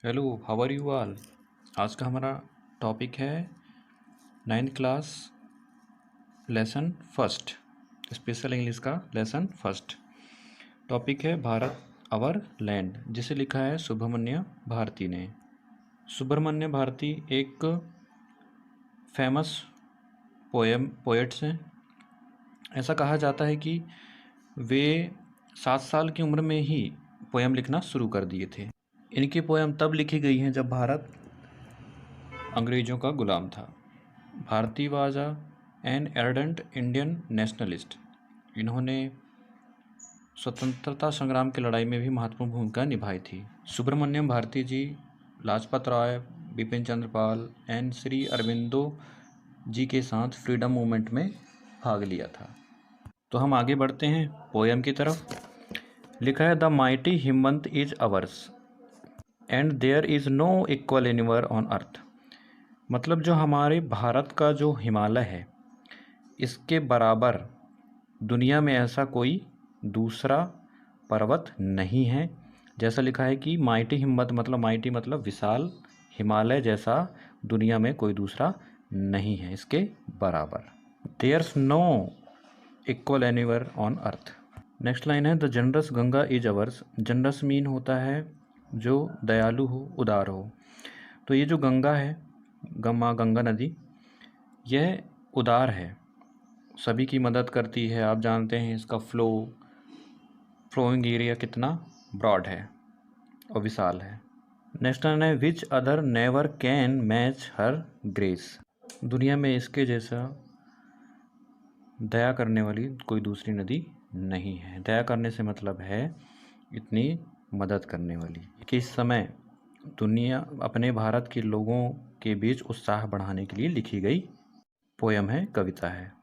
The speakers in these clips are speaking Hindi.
Hello, how are you all. आज का हमारा टॉपिक है 9th class lesson first, special English का लेसन फर्स्ट। टॉपिक है भारत आवर लैंड, जिसे लिखा है सुब्रमण्य भारती ने। सुब्रमण्य भारती एक फेमस पोएट्स हैं। ऐसा कहा जाता है कि वे 7 साल की उम्र में ही पोएम लिखना शुरू कर दिए थे। इनकी पोएम तब लिखी गई हैं जब भारत अंग्रेज़ों का गुलाम था। Bharati was an ardent Indian nationalist. इन्होंने स्वतंत्रता संग्राम की लड़ाई में भी महत्वपूर्ण भूमिका निभाई थी। सुब्रमण्यम भारती जी लाजपत राय, बिपिन चंद्र पाल एंड श्री अरविंदो जी के साथ फ्रीडम मूवमेंट में भाग लिया था। तो हम आगे बढ़ते हैं पोएम की तरफ। लिखा है, the mighty Himavant is ours and there is no equal anywhere on earth. मतलब जो हमारे भारत का जो हिमालय है, इसके बराबर दुनिया में ऐसा कोई दूसरा पर्वत नहीं है। जैसा लिखा है कि माइटी हिम्मत मतलब माइटी मतलब विशाल, हिमालय जैसा दुनिया में कोई दूसरा नहीं है इसके बराबर। There's no equal anywhere on earth. Next line है, the generous Ganga is ours. Generous mean होता है जो दयालु हो, उदार हो। तो ये जो गंगा है, गंगा नदी, यह उदार है, सभी की मदद करती है। आप जानते हैं इसका फ्लोइंग एरिया कितना ब्रॉड है और विशाल है। नेक्स्ट लाइन है, which other never can match her grace. दुनिया में इसके जैसा दया करने वाली कोई दूसरी नदी नहीं है। दया करने से मतलब है इतनी मदद करने वाली। कि इस समय दुनिया अपने भारत के लोगों के बीच उत्साह बढ़ाने के लिए लिखी गई पोयम है, कविता है।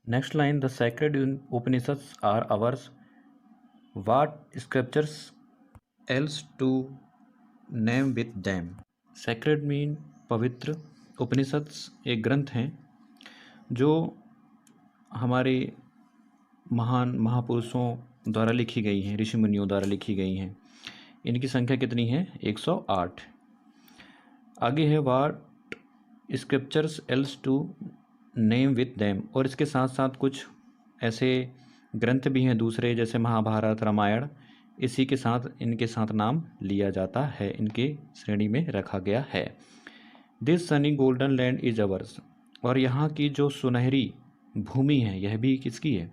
Next line, the sacred Upanishads are ours, what scriptures else to name with them. Sacred mean पवित्र, उपनिषद्स एक ग्रंथ हैं जो हमारे महान महापुरुषों द्वारा लिखी गई हैं, ऋषि मुनियों द्वारा लिखी गई हैं। इनकी संख्या कितनी है? 108। आगे है, what scriptures else to name with them. और इसके साथ साथ कुछ ऐसे ग्रंथ भी हैं दूसरे, जैसे महाभारत, रामायण, इसी के साथ इनके साथ नाम लिया जाता है, इनके श्रेणी में रखा गया है। This Sunny golden land is ours. और यहाँ की जो सुनहरी भूमि है, यह भी किसकी है?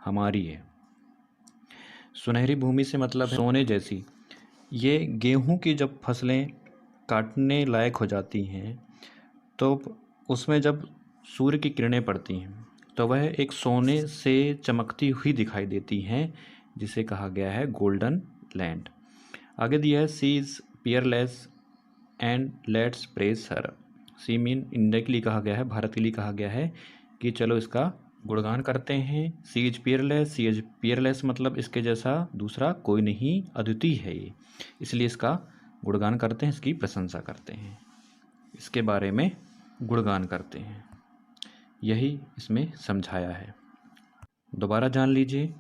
हमारी है। सुनहरी भूमि से मतलब है सोने जैसी। ये गेहूं की जब फसलें काटने लायक हो जाती हैं तो उसमें जब सूर्य की किरणें पड़ती हैं तो वह एक सोने से चमकती हुई दिखाई देती हैं, जिसे कहा गया है गोल्डन लैंड। आगे दिया है, she is peerless and let's praise her. She mean India के लिए कहा गया है, भारत के लिए कहा गया है कि चलो इसका गुणगान करते हैं। सी इज पियरलेस मतलब इसके जैसा दूसरा कोई नहीं, अद्वितीय है ये, इसलिए इसका गुणगान करते हैं, इसकी प्रशंसा करते हैं, इसके बारे में गुणगान करते हैं। यही इसमें समझाया है। दोबारा जान लीजिए,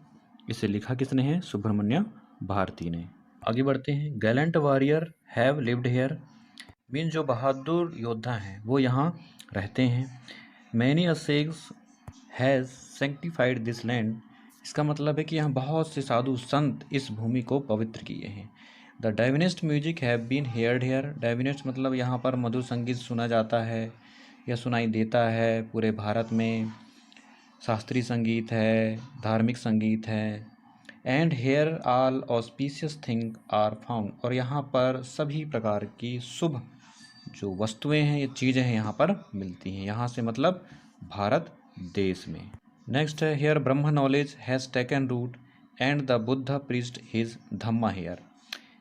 इसे लिखा किसने है? सुब्रमण्य भारती ने। आगे बढ़ते हैं, gallant warrior have lived here. Mean जो बहादुर योद्धा हैं वो यहाँ रहते हैं। Many ascetics has sanctified this land. इसका मतलब है कि यहाँ बहुत से साधु संत इस भूमि को पवित्र किए हैं। The divinest music have been heard here. Divinest मतलब यहाँ पर मधुर संगीत सुना जाता है या सुनाई देता है पूरे भारत में। शास्त्रीय संगीत है, धार्मिक संगीत है। And here all auspicious thing are found. और यहाँ पर सभी प्रकार की शुभ जो वस्तुएं हैं, ये चीज़ें हैं, यहाँ पर मिलती हैं। यहाँ से मतलब भारत देश में। नेक्स्ट है, here Brahma knowledge has taken root and the Buddha preached his dhamma here.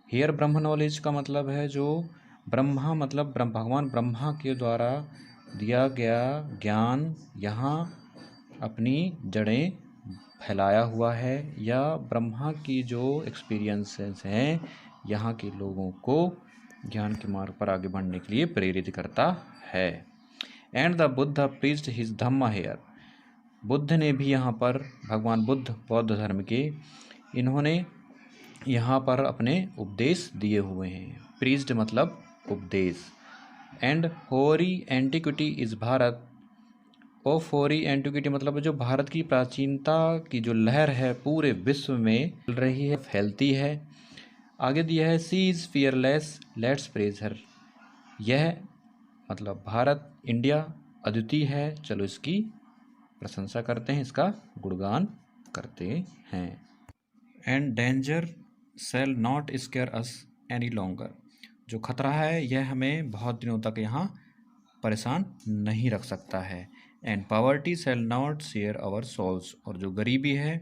Here Brahma knowledge का मतलब है जो ब्रह्मा मतलब भगवान ब्रह्मा के द्वारा दिया गया ज्ञान यहाँ अपनी जड़ें फैलाया हुआ है, या ब्रह्मा की जो एक्सपीरियंसेस हैं यहाँ के लोगों को ज्ञान के मार्ग पर आगे बढ़ने के लिए प्रेरित करता है। And the Buddha preached his dhamma here. Buddha ने भी यहाँ पर, भगवान बुद्ध बौद्ध धर्म के, इन्होंने यहाँ पर अपने उपदेश दिए हुए हैं। प्रीज्ड मतलब उपदेश। एंड होरी एंटिक्विटी इज भारत। ऑफ होरी एंटिक्विटी मतलब जो भारत की प्राचीनता की जो लहर है पूरे विश्व में चल रही है, फैलती है। आगे दिया है she is fearless let's praise हर। यह मतलब भारत, इंडिया अद्वितीय है, चलो इसकी प्रशंसा करते हैं, इसका गुणगान करते हैं। And danger shall not square us any longer. जो खतरा है यह हमें बहुत दिनों तक यहाँ परेशान नहीं रख सकता है। And poverty shall not share our souls. और जो गरीबी है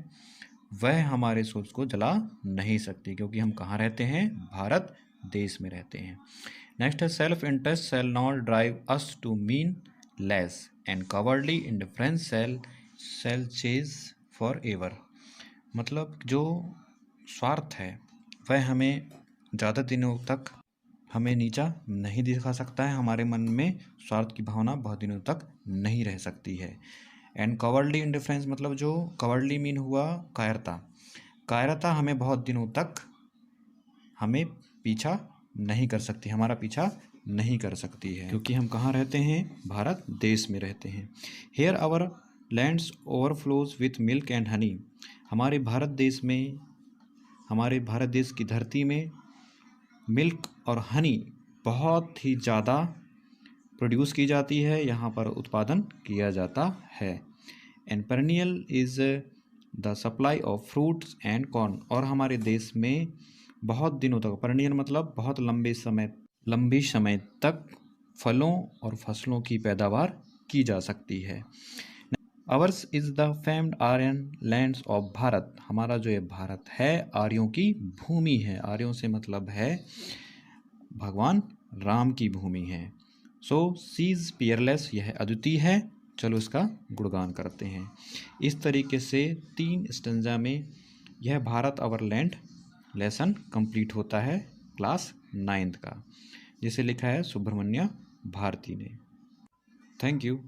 वह हमारे सोल्स को जला नहीं सकती, क्योंकि हम कहाँ रहते हैं, भारत देश में रहते हैं। नेक्स्ट है self interest shall not drive us to meanness and cowardly indifference shall chase forever. मतलब जो स्वार्थ है वह हमें ज़्यादा दिनों तक हमें नीचा नहीं दिखा सकता है, हमारे मन में स्वार्थ की भावना बहुत दिनों तक नहीं रह सकती है। एंड कवर्डली इंडिफरेंस मतलब जो कवर्डली मीन हुआ कायरता। कायरता हमें बहुत दिनों तक हमें पीछा नहीं कर सकती, हमारा पीछा नहीं कर सकती है, क्योंकि हम कहाँ रहते हैं, भारत देश में रहते हैं। Here our lands overflows with milk and honey. हमारे भारत देश में, हमारे भारत देश की धरती में मिल्क और हनी बहुत ही ज़्यादा प्रोड्यूस की जाती है, यहाँ पर उत्पादन किया जाता है। And perennial is the supply of fruits and corn. और हमारे देश में बहुत दिनों तक, पेरिनियल मतलब बहुत लंबी समय तक फलों और फसलों की पैदावार की जा सकती है। Ours is the famed Aryan lands of Bharat. हमारा जो ये भारत है आर्यों की भूमि है। आर्यों से मतलब है भगवान राम की भूमि है। सो सीज पियरलेस, यह अद्वितीय है, चलो इसका गुणगान करते हैं। इस तरीके से 3 स्टंजा में यह Bharat our land lesson complete होता है क्लास 9th का, जिसे लिखा है सुब्रमण्य भारती ने। Thank you.